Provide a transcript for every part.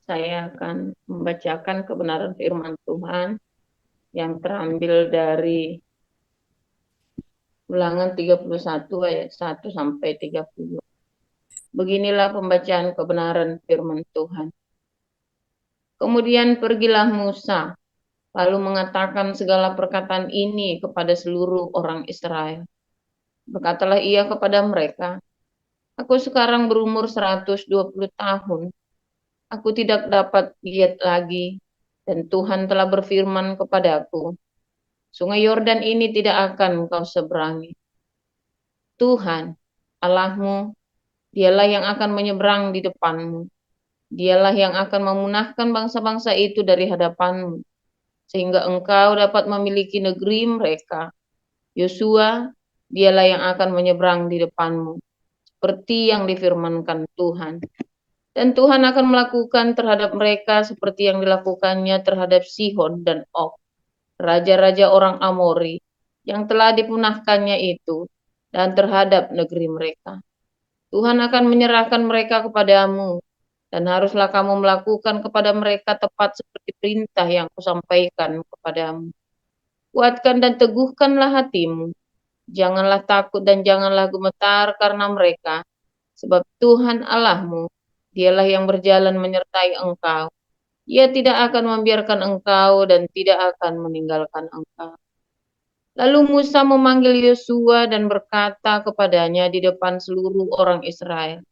Saya akan membacakan kebenaran firman Tuhan yang terambil dari Ulangan 31 ayat 1 sampai 30. Beginilah pembacaan kebenaran firman Tuhan. Kemudian pergilah Musa, lalu mengatakan segala perkataan ini kepada seluruh orang Israel. Berkatalah ia kepada mereka, aku sekarang berumur 120 tahun. Aku tidak dapat lihat lagi, dan Tuhan telah berfirman kepadaku, Sungai Yordan ini tidak akan kau seberangi. Tuhan, Allahmu, dialah yang akan menyeberang di depanmu. Dialah yang akan memunahkan bangsa-bangsa itu dari hadapanmu, sehingga engkau dapat memiliki negeri mereka. Yosua, dialah yang akan menyeberang di depanmu, seperti yang difirmankan Tuhan. Dan Tuhan akan melakukan terhadap mereka seperti yang dilakukannya terhadap Sihon dan Og, raja-raja orang Amori, yang telah dipunahkannya itu, dan terhadap negeri mereka. Tuhan akan menyerahkan mereka kepadamu, dan haruslah kamu melakukan kepada mereka tepat seperti perintah yang kusampaikan kepadamu. Kuatkan dan teguhkanlah hatimu, janganlah takut dan janganlah gemetar karena mereka, sebab Tuhan Allahmu, dialah yang berjalan menyertai engkau. Ia tidak akan membiarkan engkau dan tidak akan meninggalkan engkau. Lalu Musa memanggil Yosua dan berkata kepadanya di depan seluruh orang Israel,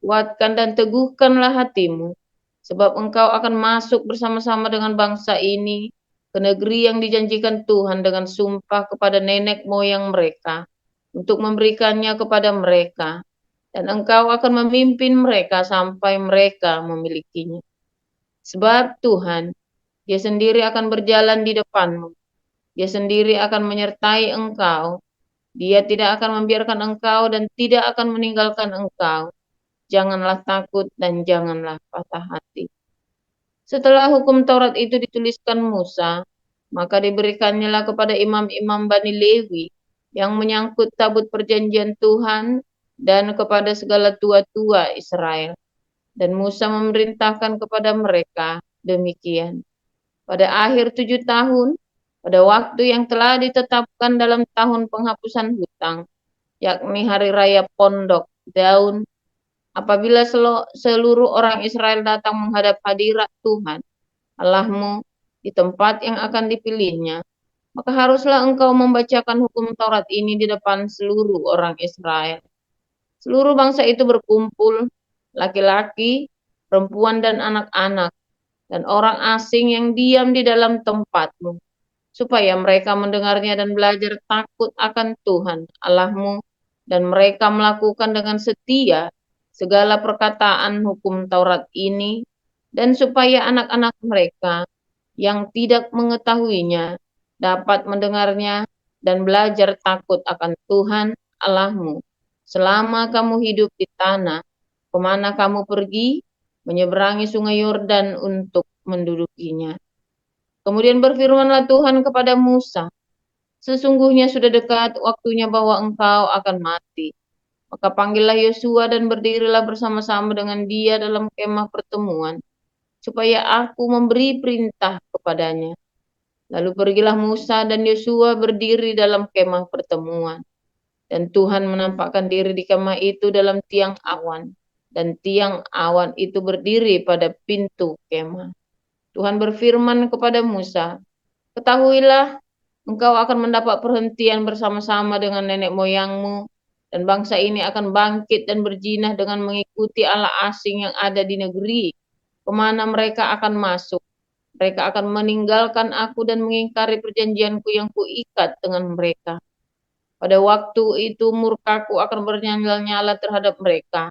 kuatkan dan teguhkanlah hatimu, sebab engkau akan masuk bersama-sama dengan bangsa ini ke negeri yang dijanjikan Tuhan dengan sumpah kepada nenek moyang mereka, untuk memberikannya kepada mereka, dan engkau akan memimpin mereka sampai mereka memilikinya. Sebab Tuhan, Dia sendiri akan berjalan di depanmu. Dia sendiri akan menyertai engkau. Dia tidak akan membiarkan engkau dan tidak akan meninggalkan engkau. Janganlah takut dan janganlah patah hati. Setelah hukum Taurat itu dituliskan Musa, maka diberikannya kepada imam-imam Bani Lewi yang menyangkut tabut perjanjian Tuhan dan kepada segala tua-tua Israel. Dan Musa memerintahkan kepada mereka demikian. Pada akhir 7 tahun, pada waktu yang telah ditetapkan dalam tahun penghapusan hutang, yakni hari raya Pondok Daun, apabila seluruh orang Israel datang menghadap hadirat Tuhan, Allahmu, di tempat yang akan dipilihnya, maka haruslah engkau membacakan hukum Taurat ini di depan seluruh orang Israel. Seluruh bangsa itu berkumpul, laki-laki, perempuan, dan anak-anak, dan orang asing yang diam di dalam tempatmu, supaya mereka mendengarnya dan belajar takut akan Tuhan Allahmu, dan mereka melakukan dengan setia segala perkataan hukum Taurat ini, dan supaya anak-anak mereka yang tidak mengetahuinya dapat mendengarnya dan belajar takut akan Tuhan Allahmu selama kamu hidup di tanah kemana kamu pergi menyeberangi sungai Yordan untuk mendudukinya. Kemudian berfirmanlah Tuhan kepada Musa, sesungguhnya sudah dekat waktunya bahwa engkau akan mati. Maka panggillah Yosua dan berdirilah bersama-sama dengan dia dalam kemah pertemuan, supaya aku memberi perintah kepadanya. Lalu pergilah Musa dan Yosua berdiri dalam kemah pertemuan. Dan Tuhan menampakkan diri di kemah itu dalam tiang awan. Dan tiang awan itu berdiri pada pintu kemah. Tuhan berfirman kepada Musa, ketahuilah, engkau akan mendapat perhentian bersama-sama dengan nenek moyangmu, dan bangsa ini akan bangkit dan berjinah dengan mengikuti Allah asing yang ada di negeri, kemana mereka akan masuk. Mereka akan meninggalkan aku dan mengingkari perjanjianku yang kuikat dengan mereka. Pada waktu itu murkaku akan bernyala-nyala terhadap mereka.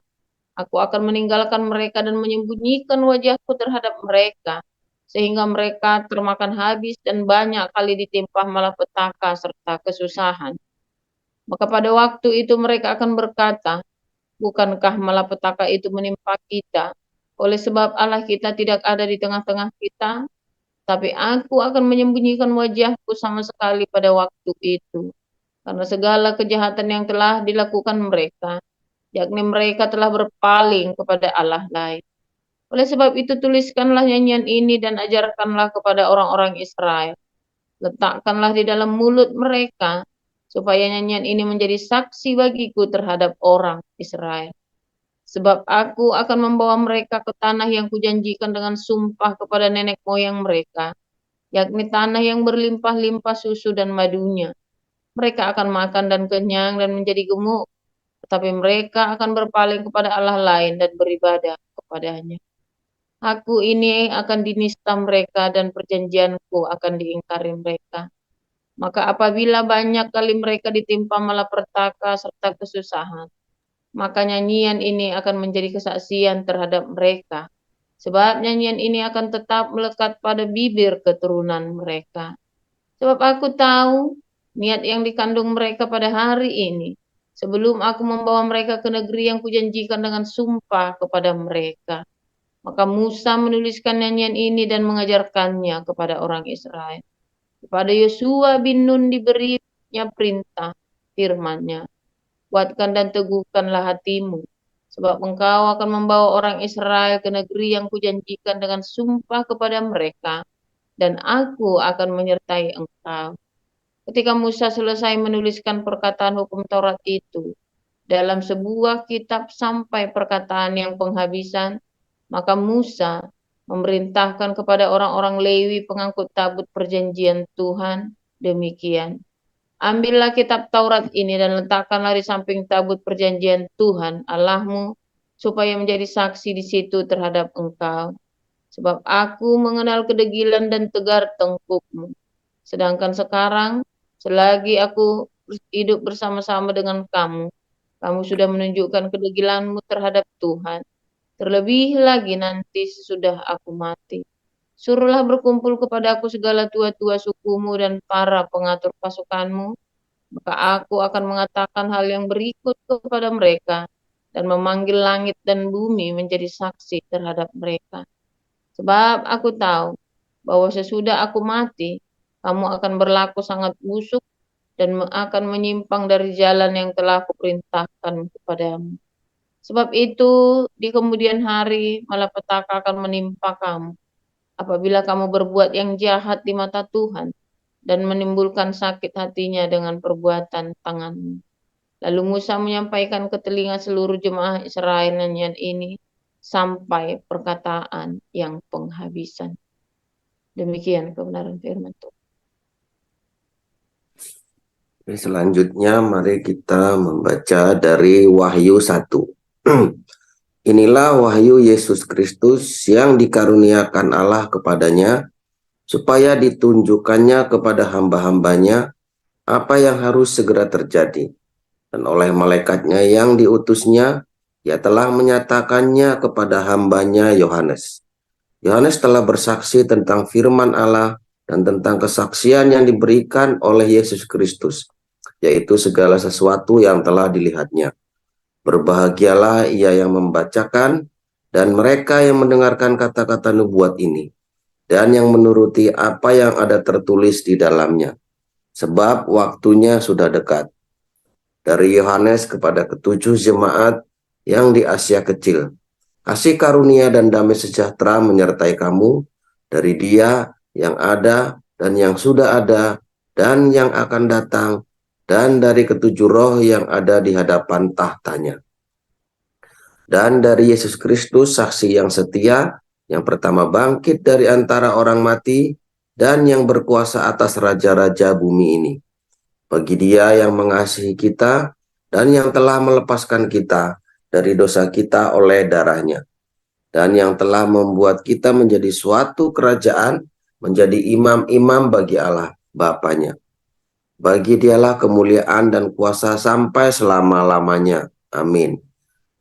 Aku akan meninggalkan mereka dan menyembunyikan wajahku terhadap mereka, sehingga mereka termakan habis dan banyak kali ditimpa malapetaka serta kesusahan. Maka pada waktu itu mereka akan berkata, bukankah malapetaka itu menimpa kita? Oleh sebab Allah kita tidak ada di tengah-tengah kita, tapi aku akan menyembunyikan wajahku sama sekali pada waktu itu, karena segala kejahatan yang telah dilakukan mereka, yakni mereka telah berpaling kepada Allah lain. Oleh sebab itu tuliskanlah nyanyian ini dan ajarkanlah kepada orang-orang Israel. Letakkanlah di dalam mulut mereka, supaya nyanyian ini menjadi saksi bagiku terhadap orang Israel. Sebab aku akan membawa mereka ke tanah yang kujanjikan dengan sumpah kepada nenek moyang mereka, yakni tanah yang berlimpah-limpah susu dan madunya. Mereka akan makan dan kenyang dan menjadi gemuk, tetapi mereka akan berpaling kepada Allah lain dan beribadah kepadanya. Aku ini akan dinista mereka dan perjanjianku akan diingkari mereka. Maka apabila banyak kali mereka ditimpa malapetaka serta kesusahan, maka nyanyian ini akan menjadi kesaksian terhadap mereka. Sebab nyanyian ini akan tetap melekat pada bibir keturunan mereka. Sebab aku tahu niat yang dikandung mereka pada hari ini, sebelum aku membawa mereka ke negeri yang kujanjikan dengan sumpah kepada mereka. Maka Musa menuliskan nyanyian ini dan mengajarkannya kepada orang Israel. Kepada Yosua bin Nun diberinya perintah firman-Nya, kuatkan dan teguhkanlah hatimu, sebab engkau akan membawa orang Israel ke negeri yang kujanjikan dengan sumpah kepada mereka, dan aku akan menyertai engkau. Ketika Musa selesai menuliskan perkataan hukum Taurat itu dalam sebuah kitab sampai perkataan yang penghabisan, maka Musa memerintahkan kepada orang-orang Lewi pengangkut tabut perjanjian Tuhan demikian. Ambillah kitab Taurat ini dan letakkanlah di samping tabut perjanjian Tuhan Allahmu, supaya menjadi saksi di situ terhadap engkau. Sebab aku mengenal kedegilan dan tegar tengkukmu. Sedangkan sekarang, selagi aku hidup bersama-sama dengan kamu, kamu sudah menunjukkan kedegilanmu terhadap Tuhan. Terlebih lagi nanti sesudah aku mati. Suruhlah berkumpul kepadaku segala tua-tua sukumu dan para pengatur pasukanmu, maka aku akan mengatakan hal yang berikut kepada mereka dan memanggil langit dan bumi menjadi saksi terhadap mereka. Sebab aku tahu bahwa sesudah aku mati, kamu akan berlaku sangat busuk dan akan menyimpang dari jalan yang telah kuperintahkan kepadamu. Sebab itu, di kemudian hari malapetaka akan menimpa kamu, apabila kamu berbuat yang jahat di mata Tuhan dan menimbulkan sakit hatinya dengan perbuatan tanganmu. Lalu Musa menyampaikan ke telinga seluruh jemaah Israel nyanyian ini sampai perkataan yang penghabisan. Demikian kebenaran firman Tuhan. Selanjutnya mari kita membaca dari Wahyu 1. Inilah wahyu Yesus Kristus yang dikaruniakan Allah kepadanya, supaya ditunjukkannya kepada hamba-hambanya apa yang harus segera terjadi. Dan oleh malaikatnya yang diutusnya, ia telah menyatakannya kepada hambanya Yohanes. Yohanes telah bersaksi tentang firman Allah dan tentang kesaksian yang diberikan oleh Yesus Kristus, yaitu segala sesuatu yang telah dilihatnya. Berbahagialah ia yang membacakan dan mereka yang mendengarkan kata-kata nubuat ini, dan yang menuruti apa yang ada tertulis di dalamnya, sebab waktunya sudah dekat. Dari Yohanes kepada ketujuh jemaat yang di Asia Kecil, kasih karunia dan damai sejahtera menyertai kamu dari Dia yang ada dan yang sudah ada dan yang akan datang, dan dari ketujuh roh yang ada di hadapan tahtanya. Dan dari Yesus Kristus, saksi yang setia, yang pertama bangkit dari antara orang mati, dan yang berkuasa atas raja-raja bumi ini. Bagi Dia yang mengasihi kita, dan yang telah melepaskan kita dari dosa kita oleh darah-Nya, dan yang telah membuat kita menjadi suatu kerajaan, menjadi imam-imam bagi Allah Bapa-Nya. Bagi Dialah kemuliaan dan kuasa sampai selama-lamanya. Amin.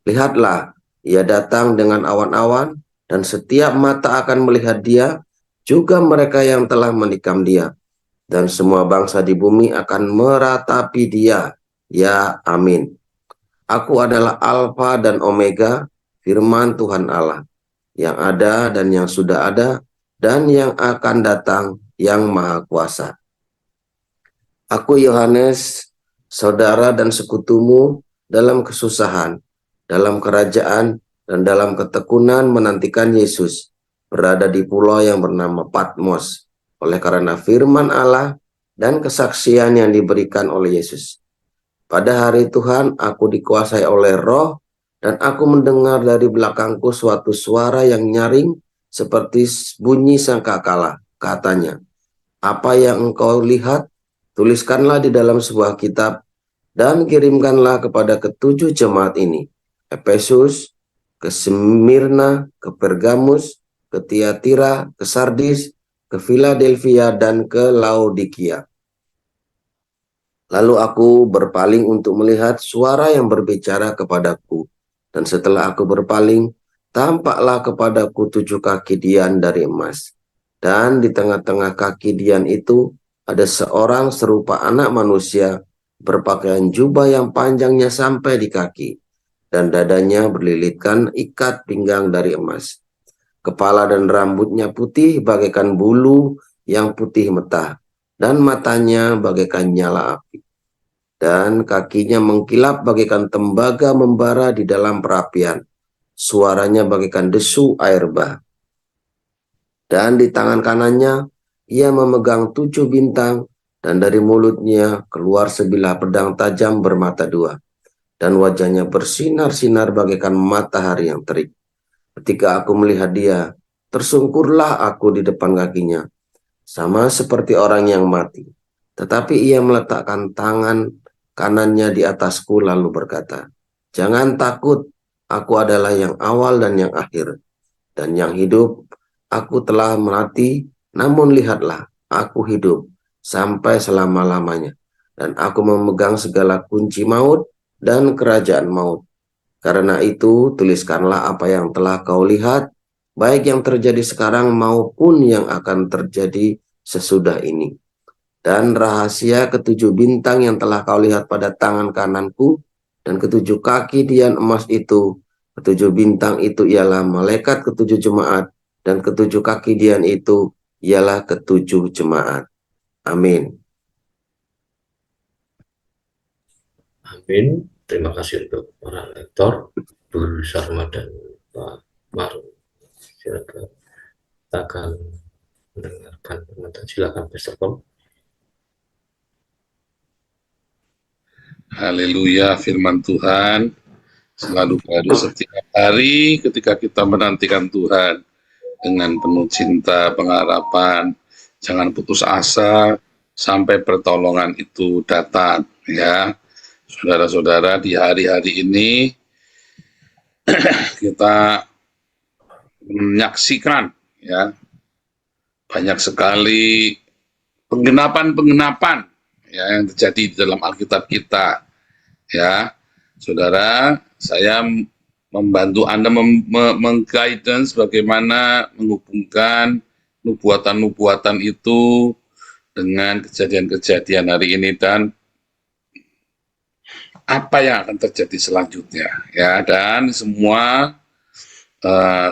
Lihatlah, Ia datang dengan awan-awan, dan setiap mata akan melihat Dia, juga mereka yang telah menikam Dia. Dan semua bangsa di bumi akan meratapi Dia. Ya, amin. Aku adalah Alfa dan Omega, firman Tuhan Allah, yang ada dan yang sudah ada, dan yang akan datang, yang Maha Kuasa. Aku Yohanes, saudara dan sekutumu dalam kesusahan, dalam kerajaan, dan dalam ketekunan menantikan Yesus berada di pulau yang bernama Patmos oleh karena firman Allah dan kesaksian yang diberikan oleh Yesus. Pada hari Tuhan aku dikuasai oleh Roh dan aku mendengar dari belakangku suatu suara yang nyaring seperti bunyi sangkakala. Katanya, apa yang engkau lihat, tuliskanlah di dalam sebuah kitab dan kirimkanlah kepada ketujuh jemaat ini. Efesus, ke Smyrna, ke Pergamus, ke Tiatira, ke Sardis, ke Philadelphia, dan ke Laodikia. Lalu aku berpaling untuk melihat suara yang berbicara kepadaku. Dan setelah aku berpaling, tampaklah kepadaku 7 kaki dian dari emas. Dan di tengah-tengah kaki dian itu ada seorang serupa anak manusia berpakaian jubah yang panjangnya sampai di kaki. Dan dadanya berlilitkan ikat pinggang dari emas. Kepala dan rambutnya putih bagaikan bulu yang putih metah. Dan matanya bagaikan nyala api. Dan kakinya mengkilap bagaikan tembaga membara di dalam perapian. Suaranya bagaikan desu air bah. Dan di tangan kanannya ia memegang 7 bintang, dan dari mulutnya keluar sebilah pedang tajam bermata dua. Dan wajahnya bersinar-sinar bagaikan matahari yang terik. Ketika aku melihat dia, tersungkurlah aku di depan kakinya, sama seperti orang yang mati. Tetapi ia meletakkan tangan kanannya di atasku lalu berkata, jangan takut, aku adalah yang awal dan yang akhir, dan yang hidup. Aku telah mati, namun lihatlah, aku hidup sampai selama-lamanya, dan aku memegang segala kunci maut dan kerajaan maut. Karena itu, tuliskanlah apa yang telah kau lihat, baik yang terjadi sekarang maupun yang akan terjadi sesudah ini. Dan rahasia ketujuh bintang yang telah kau lihat pada tangan kananku, dan ketujuh kaki dian emas itu. Ketujuh bintang itu ialah malaikat ketujuh jemaat, dan ketujuh kaki dian itu ialah ketujuh jemaat. Amin. Amin. Terima kasih untuk para lektor, Bu Sarma dan Pak Maru. Silakan, kita akan mendengarkan penonton. Silakan, Pastor Kom. Haleluya, firman Tuhan selalu baru setiap hari ketika kita menantikan Tuhan dengan penuh cinta, pengharapan. Jangan putus asa sampai pertolongan itu datang, ya. Saudara-saudara, di hari-hari ini kita menyaksikan, ya, banyak sekali penggenapan-penggenapan, ya, yang terjadi di dalam Alkitab kita, ya. Saudara, saya membantu Anda meng-guidance bagaimana menghubungkan nubuatan-nubuatan itu dengan kejadian-kejadian hari ini dan apa yang akan terjadi selanjutnya, ya. Dan semua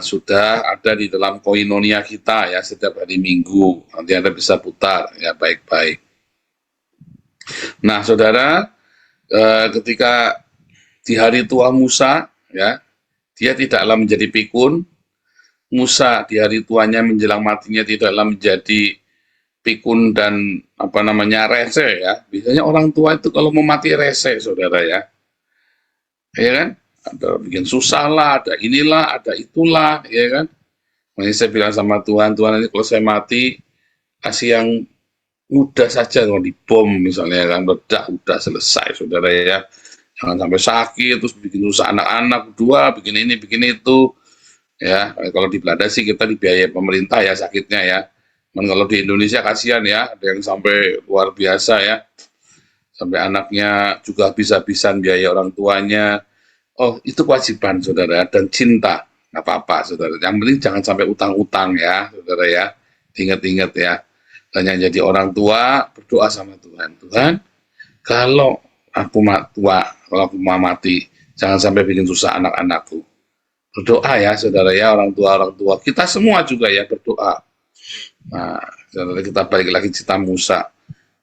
sudah ada di dalam koinonia kita, ya, setiap hari Minggu. Nanti Anda bisa putar, ya, baik-baik. Nah, saudara, ketika di hari tua Musa, ya, dia tidaklah menjadi pikun. Musa di hari tuanya menjelang matinya tidaklah menjadi pikun dan rese, ya. Biasanya orang tua itu kalau mau mati rese, saudara, ya. Ya kan? Ada bikin susah lah, ada inilah, ada itulah, ya kan? Makanya saya bilang sama Tuhan, Tuhan, nanti kalau saya mati, kasih yang mudah saja, kalau dibom misalnya, kan, meledak, udah selesai, saudara, ya. Jangan sampai sakit, terus bikin susah anak-anak, dua, bikin ini, bikin itu, ya. Kalau di Belanda sih kita dibiayai pemerintah, ya, sakitnya, ya. Dan kalau di Indonesia kasihan, ya, ada yang sampai luar biasa, ya. Sampai anaknya juga habis-habisan biaya orang tuanya. Oh, itu kewajiban, saudara, dan cinta. Nggak apa-apa, saudara. Yang penting jangan sampai utang-utang, ya, saudara, ya. Ingat-ingat, ya. Dan yang jadi orang tua, berdoa sama Tuhan. Tuhan, kalau aku tua, kalau aku mau mati, jangan sampai bikin susah anak-anakku. Berdoa, ya, saudara, ya, orang tua. Kita semua juga, ya, berdoa. Nah, saudara, kita balik lagi cerita Musa.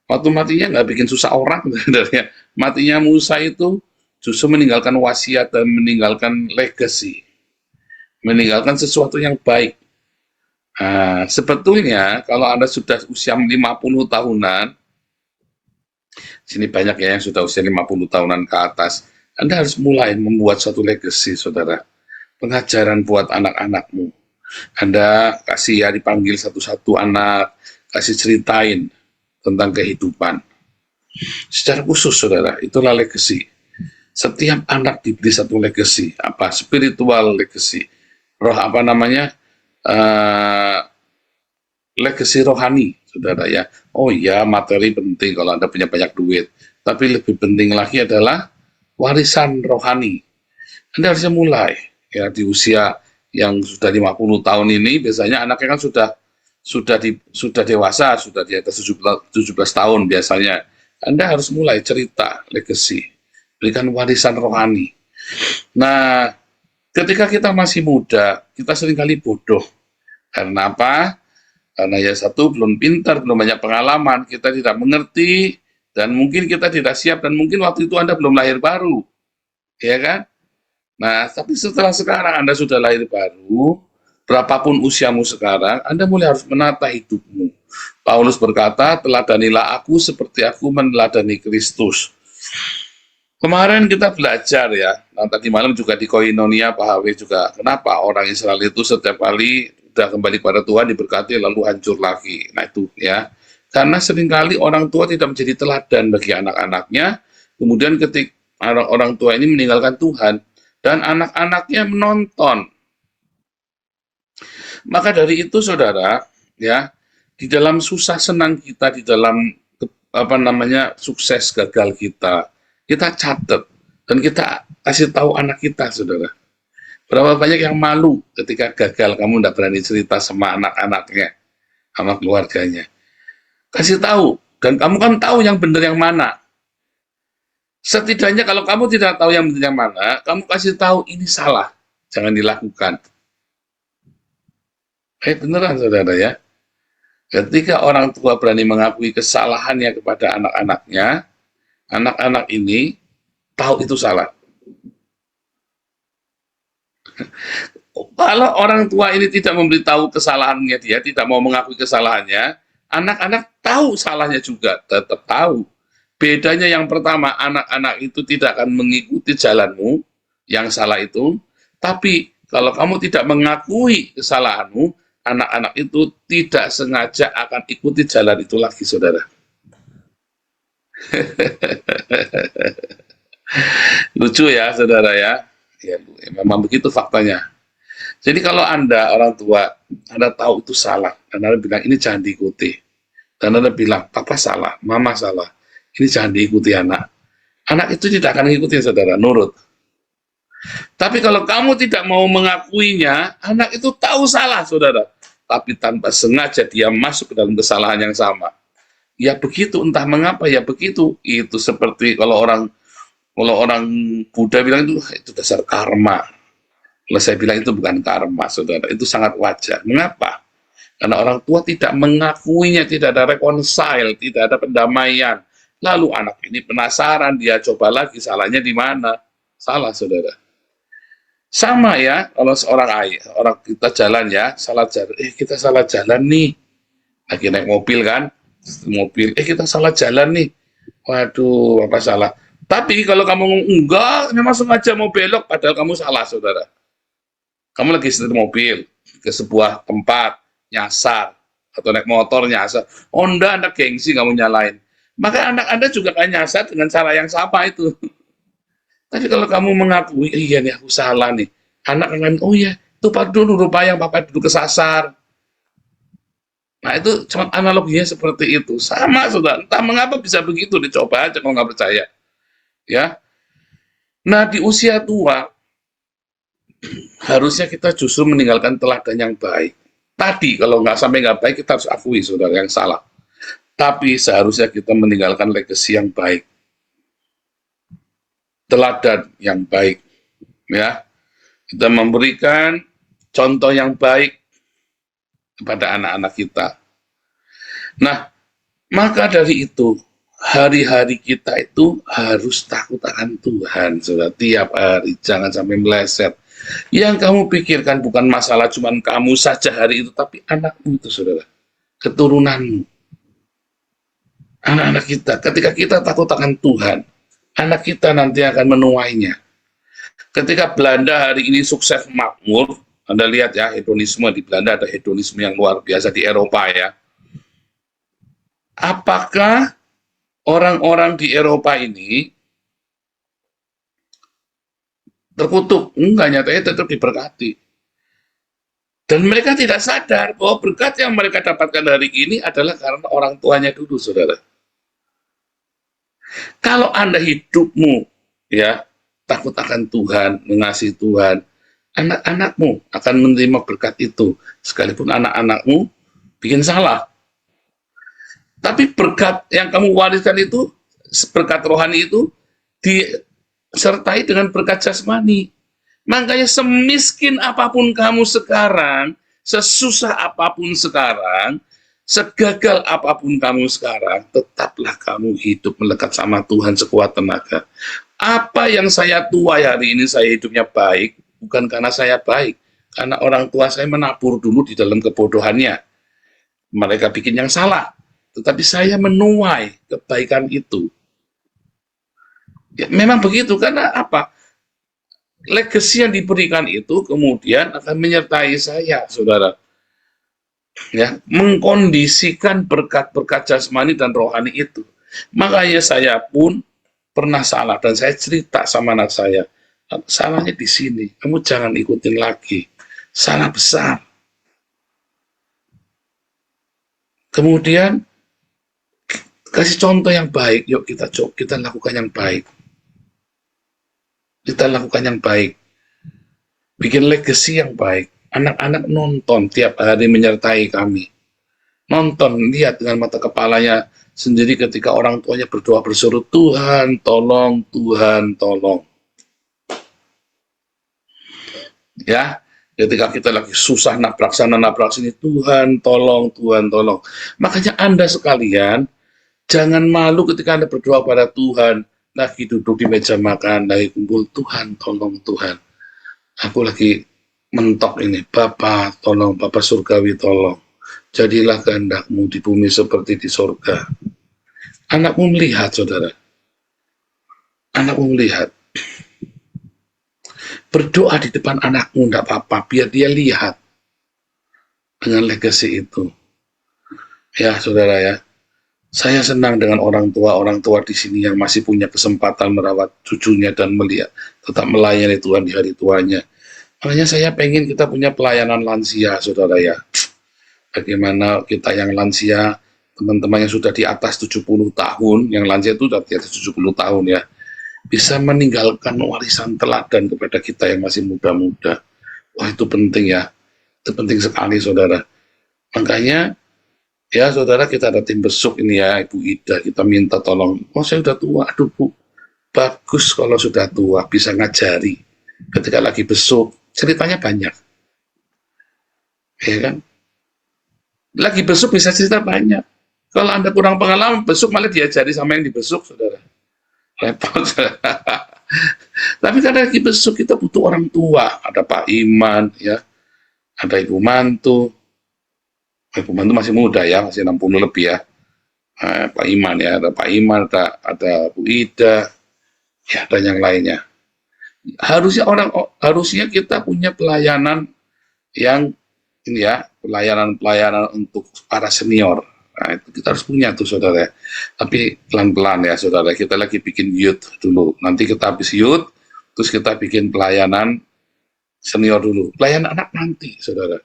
Waktu matinya nggak bikin susah orang, saudara, ya. Matinya Musa itu justru meninggalkan wasiat dan meninggalkan legacy. meninggalkan sesuatu yang baik. Nah, sebetulnya kalau Anda sudah usia 50 tahunan, sini banyak ya yang sudah usia 50 tahunan ke atas, Anda harus mulai membuat suatu legacy, saudara. Pengajaran buat anak-anakmu. Anda kasih ya, dipanggil satu-satu anak, kasih ceritain tentang kehidupan. Secara khusus, saudara, itulah legacy. Setiap anak diberi satu legacy, apa? Spiritual legacy. Roh apa namanya? Legacy rohani, saudara ya. Oh iya, materi penting kalau Anda punya banyak duit. Tapi lebih penting lagi adalah warisan rohani. Anda harusnya mulai ya di usia yang sudah 50 tahun ini, biasanya anaknya kan sudah dewasa, sudah di atas 17 tahun biasanya. Anda harus mulai cerita legacy, berikan warisan rohani. Nah, ketika kita masih muda, kita seringkali bodoh. Karena apa? Karena ya satu, belum pintar, belum banyak pengalaman, kita tidak mengerti, dan mungkin kita tidak siap, dan mungkin waktu itu Anda belum lahir baru. Ya kan? Nah, tapi setelah sekarang Anda sudah lahir baru, berapapun usiamu sekarang, Anda mulai harus menata hidupmu. Paulus berkata, teladanilah aku seperti aku meneladani Kristus. Kemarin kita belajar ya, nah, tadi malam juga di Koinonia Pak HW juga, kenapa orang Israel itu setiap kali udah kembali kepada Tuhan diberkati lalu hancur lagi. Nah itu ya, karena seringkali orang tua tidak menjadi teladan bagi anak-anaknya, kemudian ketika orang tua ini meninggalkan Tuhan, dan anak-anaknya menonton. Maka dari itu saudara, ya, di dalam susah senang kita, di dalam sukses gagal kita catat dan kita kasih tahu anak kita, saudara. Berapa banyak yang malu ketika gagal, kamu tidak berani cerita sama anak-anaknya, sama keluarganya. Kasih tahu, dan kamu kan tahu yang benar yang mana. Setidaknya kalau kamu tidak tahu yang benar yang mana, kamu kasih tahu ini salah, jangan dilakukan. Beneran saudara ya. Ketika orang tua berani mengakui kesalahannya kepada anak-anaknya, anak-anak ini tahu itu salah. Kalau orang tua ini tidak memberitahu kesalahannya, dia tidak mau mengakui kesalahannya, anak-anak tahu salahnya juga, tetap tahu. Bedanya yang pertama, anak-anak itu tidak akan mengikuti jalanmu yang salah itu, tapi kalau kamu tidak mengakui kesalahanmu, anak-anak itu tidak sengaja akan ikuti jalan itu lagi, saudara. Lucu ya, saudara ya. Ya, memang begitu faktanya. Jadi kalau Anda, orang tua, Anda tahu itu salah, dan Anda bilang, ini jangan diikuti. Dan Anda bilang, papa salah, mama salah. Ini jangan diikuti anak. Anak itu tidak akan mengikuti, saudara, nurut. Tapi kalau kamu tidak mau mengakuinya, anak itu tahu salah, saudara. Tapi tanpa sengaja dia masuk ke dalam kesalahan yang sama. Ya begitu, entah mengapa ya begitu. Itu seperti kalau orang Buddha bilang itu dasar karma. Kalau saya bilang itu bukan karma, saudara. Itu sangat wajar. Mengapa? Karena orang tua tidak mengakuinya, tidak ada reconcile, tidak ada pendamaian. Lalu anak ini penasaran, dia coba lagi, salahnya di mana? Salah, saudara. Sama ya, kalau orang kita jalan ya, salah jalan. Kita salah jalan nih. Lagi naik mobil kan, kita salah jalan nih. Waduh, apa salah? Tapi kalau kamu enggak, memang sengaja mau belok, padahal kamu salah, saudara. Kamu lagi setir mobil ke sebuah tempat, nyasar, atau naik motor nyasar. Oh enggak, Anda gengsi, kamu nyalain. Maka anak Anda juga akan nyasar dengan cara yang sama itu. Tapi kalau kamu mengakui, iya nih aku salah nih. Anak akan, oh iya, itu dulu rupanya papa dulu kesasar. Nah itu cuma analoginya seperti itu. Sama, saudara. Entah mengapa bisa begitu, dicoba aja kalau nggak percaya. Ya. Nah di usia tua, harusnya kita justru meninggalkan teladan yang baik. Tadi kalau nggak baik, kita harus akui, saudara, yang salah. Tapi seharusnya kita meninggalkan legacy yang baik, teladan yang baik, ya. Kita memberikan contoh yang baik kepada anak-anak kita. Nah, maka dari itu hari-hari kita itu harus takut akan Tuhan, saudara. Tiap hari, jangan sampai meleset. Yang kamu pikirkan bukan masalah cuman kamu saja hari itu, tapi anakmu itu, saudara. Keturunanmu. Anak-anak kita. Ketika kita takut akan Tuhan, anak kita nanti akan menuainya. Ketika Belanda hari ini sukses makmur, Anda lihat ya, hedonisme di Belanda ada hedonisme yang luar biasa di Eropa ya. Apakah orang-orang di Eropa ini terkutuk? Enggak, nyatanya tetap diberkati. Dan mereka tidak sadar bahwa berkat yang mereka dapatkan hari ini adalah karena orang tuanya dulu, saudara. Kalau Anda hidupmu ya takut akan Tuhan, mengasihi Tuhan, anak-anakmu akan menerima berkat itu, sekalipun anak-anakmu bikin salah. Tapi berkat yang kamu wariskan itu, berkat rohani itu, disertai dengan berkat jasmani. Makanya semiskin apapun kamu sekarang, sesusah apapun sekarang, segagal apapun kamu sekarang, tetaplah kamu hidup melekat sama Tuhan sekuat tenaga. Apa yang saya tuai hari ini, saya hidupnya baik, bukan karena saya baik, karena orang tua saya menabur dulu di dalam kebodohannya. Mereka bikin yang salah, tetapi saya menuai kebaikan itu. Ya, memang begitu, karena apa? Legacy yang diberikan itu kemudian akan menyertai saya, saudara. Ya, mengkondisikan berkat-berkat jasmani dan rohani itu. Makanya saya pun pernah salah dan saya cerita sama anak saya, salahnya di sini, kamu jangan ikutin lagi, salah besar. Kemudian kasih contoh yang baik, yuk kita lakukan yang baik. Kita lakukan yang baik. Bikin legacy yang baik. Anak-anak nonton tiap hari menyertai kami. Nonton, lihat dengan mata kepalanya sendiri ketika orang tuanya berdoa berseru, Tuhan tolong, Tuhan tolong. Ya, ketika kita lagi susah nabrak sana nabrak sini, Tuhan tolong, Tuhan tolong. Makanya Anda sekalian, jangan malu ketika Anda berdoa pada Tuhan. Lagi duduk di meja makan, lagi kumpul, Tuhan tolong, Tuhan aku lagi mentok ini, Bapa tolong, Bapa surgawi tolong, jadilah kehendak-Mu di bumi seperti di surga. Anakmu melihat, saudara, anakmu melihat, berdoa di depan anakmu enggak apa-apa, biar dia lihat dengan legacy itu. Ya saudara ya, saya senang dengan orang tua di sini yang masih punya kesempatan merawat cucunya dan melihat, tetap melayani Tuhan di hari tuanya. Makanya saya pengen kita punya pelayanan lansia, saudara ya. Bagaimana kita yang lansia, teman-teman yang sudah di atas 70 tahun, yang lansia itu sudah di atas 70 tahun ya, bisa meninggalkan warisan teladan kepada kita yang masih muda-muda. Wah itu penting ya, itu penting sekali saudara. Makanya ya saudara, kita ada tim besuk ini ya, Ibu Ida, kita minta tolong, oh saya sudah tua, aduh Bu, bagus kalau sudah tua, bisa ngajari, ketika lagi besuk, ceritanya banyak, ya kan, lagi besuk bisa cerita banyak, kalau Anda kurang pengalaman, besuk malah diajari sama yang dibesuk, saudara, repot, tapi karena lagi besuk, kita butuh orang tua, ada Pak Iman, ya, ada Ibu Mantu, Ibu Mantu masih muda ya, masih 60 lebih ya. Pak Iman ya, ada Pak Iman, ada Bu Ida, ya dan yang lainnya. Harusnya kita punya pelayanan yang ini ya, pelayanan untuk para senior. Nah, itu kita harus punya tuh saudara ya. Tapi pelan-pelan ya saudara, kita lagi bikin youth dulu. Nanti kita habis youth, terus kita bikin pelayanan senior dulu. Pelayanan anak nanti saudara.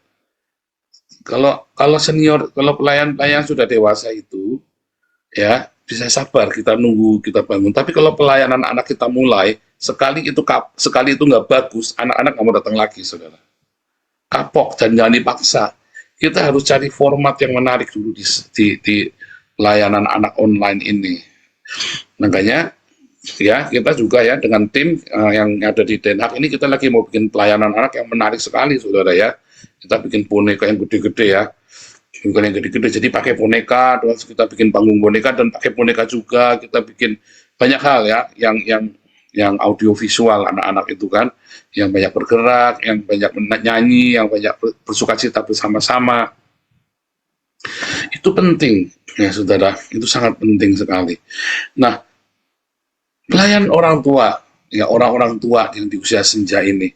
Kalau senior, kalau pelayan sudah dewasa itu, ya bisa sabar kita nunggu, kita bangun. Tapi kalau pelayanan anak kita mulai, sekali itu nggak bagus, anak-anak nggak mau datang lagi, saudara. Kapok dan jangan dipaksa. Kita harus cari format yang menarik dulu di pelayanan anak online ini. Makanya, ya kita juga ya dengan tim yang ada di Den Haag ini kita lagi mau bikin pelayanan anak yang menarik sekali, saudara ya. Kita bikin boneka yang gede-gede ya, bukan yang gede-gede, jadi pakai boneka, terus kita bikin panggung boneka dan pakai boneka juga, kita bikin banyak hal ya, yang yang audiovisual anak-anak itu kan, yang banyak bergerak, yang banyak nyanyi, yang banyak bersukacita bersama-sama. Itu penting, ya saudara, itu sangat penting sekali. Nah, pelayan orang tua, ya orang-orang tua yang di usia senja ini,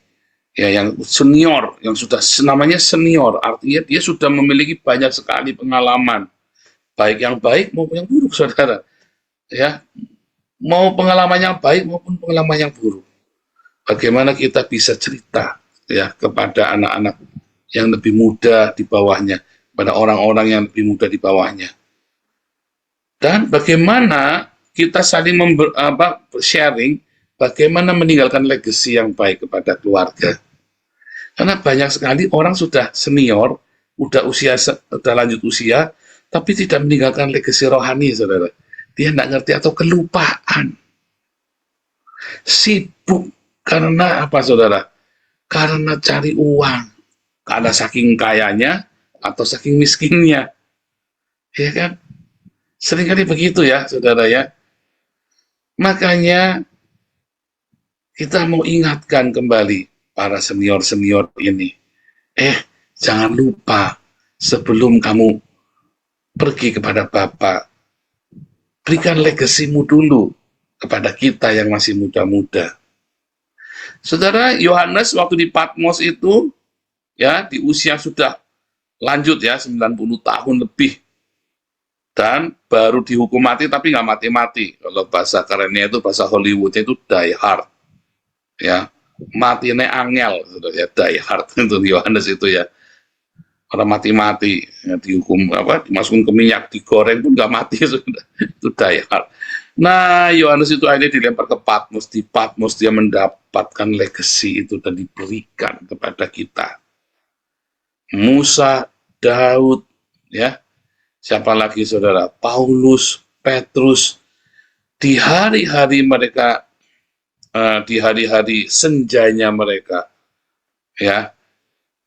ya yang senior, yang sudah namanya senior, artinya dia sudah memiliki banyak sekali pengalaman, baik yang baik maupun yang buruk, saudara. Ya, mau pengalaman yang baik maupun pengalaman yang buruk. Bagaimana kita bisa cerita ya kepada anak-anak yang lebih muda di bawahnya, pada orang-orang yang lebih muda di bawahnya. Dan bagaimana kita saling sharing bagaimana meninggalkan legacy yang baik kepada keluarga. Karena banyak sekali orang sudah senior, sudah lanjut usia, tapi tidak meninggalkan legacy rohani, saudara. Dia tidak ngerti atau kelupaan. Sibuk karena apa, saudara? Karena cari uang. Karena saking kayanya atau saking miskinnya. Ya kan? Seringkali begitu ya, saudara ya. Makanya kita mau ingatkan kembali para senior-senior ini. Jangan lupa sebelum kamu pergi kepada Bapa, berikan legasimu dulu kepada kita yang masih muda-muda. Saudara, Yohanes waktu di Patmos itu, ya di usia sudah lanjut ya, 90 tahun lebih. Dan baru dihukum mati, tapi nggak mati-mati. Kalau bahasa kerennya itu, bahasa Hollywoodnya itu die hard. Ya, matinya angel, ya, die hard itu Yohanes itu ya. Orang mati-mati, ya, dihukum dimasukin ke minyak, digoreng pun nggak mati, sudah. Itu die hard. Nah, Yohanes itu akhirnya dilempar ke Patmos. Di Patmos dia mendapatkan legacy itu dan diberikan kepada kita. Musa, Daud, ya, siapa lagi saudara? Paulus, Petrus, di hari-hari mereka, di hari-hari senjanya mereka, ya,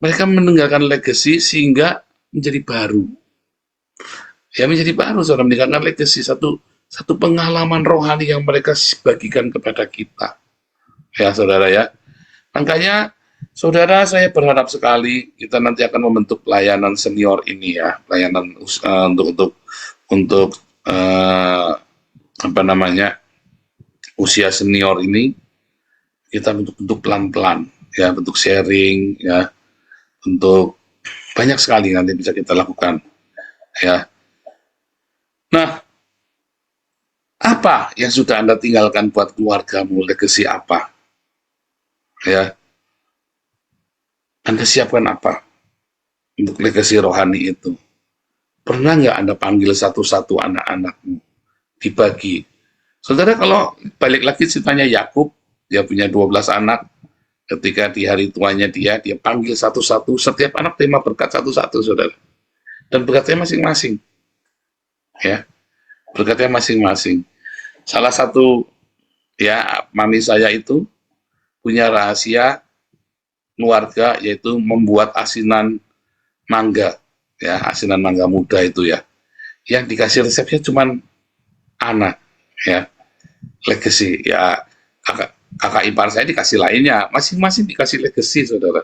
mereka meninggalkan legacy sehingga menjadi baru. Ya, menjadi baru, saudara, meninggalkan legacy, satu pengalaman rohani yang mereka bagikan kepada kita. Ya, saudara ya. Makanya, saudara, saya berharap sekali kita nanti akan membentuk pelayanan senior ini ya, pelayanan untuk usia senior ini kita bentuk pelan-pelan ya, bentuk sharing ya, untuk banyak sekali nanti bisa kita lakukan ya. Nah, apa yang sudah Anda tinggalkan buat keluargamu, legacy apa? Ya. Anda siapkan apa untuk legacy rohani itu? Pernah nggak Anda panggil satu-satu anak-anakmu, dibagi? Saudara, kalau balik lagi ceritanya Yakub, dia punya 12 anak, ketika di hari tuanya dia panggil satu-satu, setiap anak terima berkat satu-satu, saudara. Dan berkatnya masing-masing. Ya, berkatnya masing-masing. Salah satu ya mami saya itu punya rahasia keluarga, yaitu membuat asinan mangga, ya, asinan mangga muda itu ya. Yang dikasih resepnya cuman anak, ya, legacy, ya, kakak ipar saya dikasih lainnya, masing-masing dikasih legacy, saudara.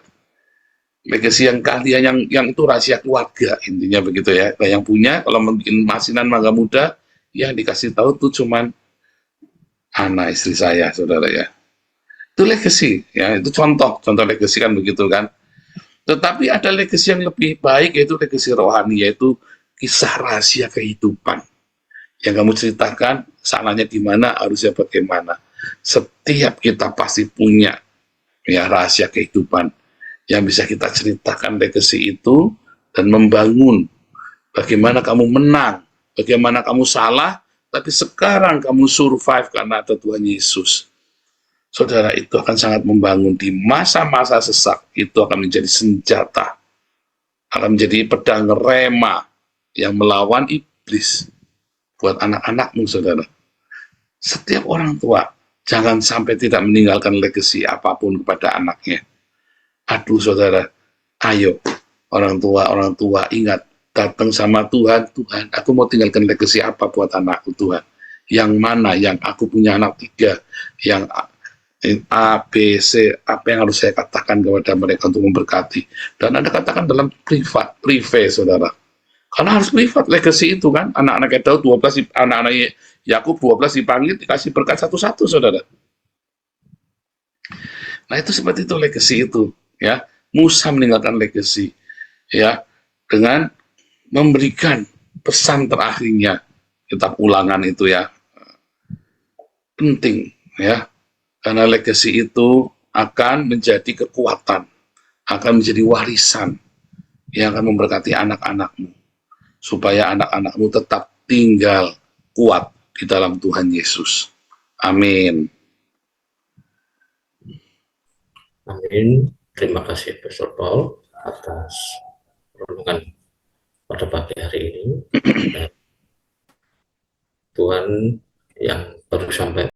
Legacy yang kalian yang itu rahasia keluarga, intinya begitu ya. Nah, yang punya kalau bikin asinan mangga muda, yang dikasih tahu tuh cuman anak istri saya, saudara ya. Itu legacy, ya, itu contoh legacy kan begitu kan. Tetapi ada legacy yang lebih baik, yaitu legacy rohani, yaitu kisah rahasia kehidupan. Yang kamu ceritakan, salahnya di mana, harusnya bagaimana. Setiap kita pasti punya ya rahasia kehidupan yang bisa kita ceritakan, legacy itu, dan membangun bagaimana kamu menang, bagaimana kamu salah, tapi sekarang kamu survive karena ada Tuhan Yesus. Saudara, itu akan sangat membangun di masa-masa sesak. Itu akan menjadi senjata, akan menjadi pedang rema yang melawan iblis buat anak-anakmu, saudara. Setiap orang tua jangan sampai tidak meninggalkan legacy apapun kepada anaknya. Aduh, saudara, ayo orang tua ingat, datang sama Tuhan, Tuhan, aku mau tinggalkan legacy apa buat anakku, Tuhan? Yang mana? Yang aku punya anak 3, yang A, B, C, apa yang harus saya katakan kepada mereka untuk memberkati. Dan Anda katakan dalam privat, saudara. Karena harus privat, legacy itu kan. Anak-anak Daud 12, anak-anak Yakub 12 dipanggil, dikasih berkat satu-satu, saudara. Nah, itu seperti itu legacy itu, ya. Musa meninggalkan legacy, ya, dengan memberikan pesan terakhirnya. Kitab Ulangan itu ya, penting, ya. Karena legacy itu akan menjadi kekuatan, akan menjadi warisan yang akan memberkati anak-anakmu, supaya anak-anakmu tetap tinggal kuat di dalam Tuhan Yesus. Amin. Amin. Terima kasih Pastor Paul atas renungan pada pagi hari ini. Tuhan yang baru sampai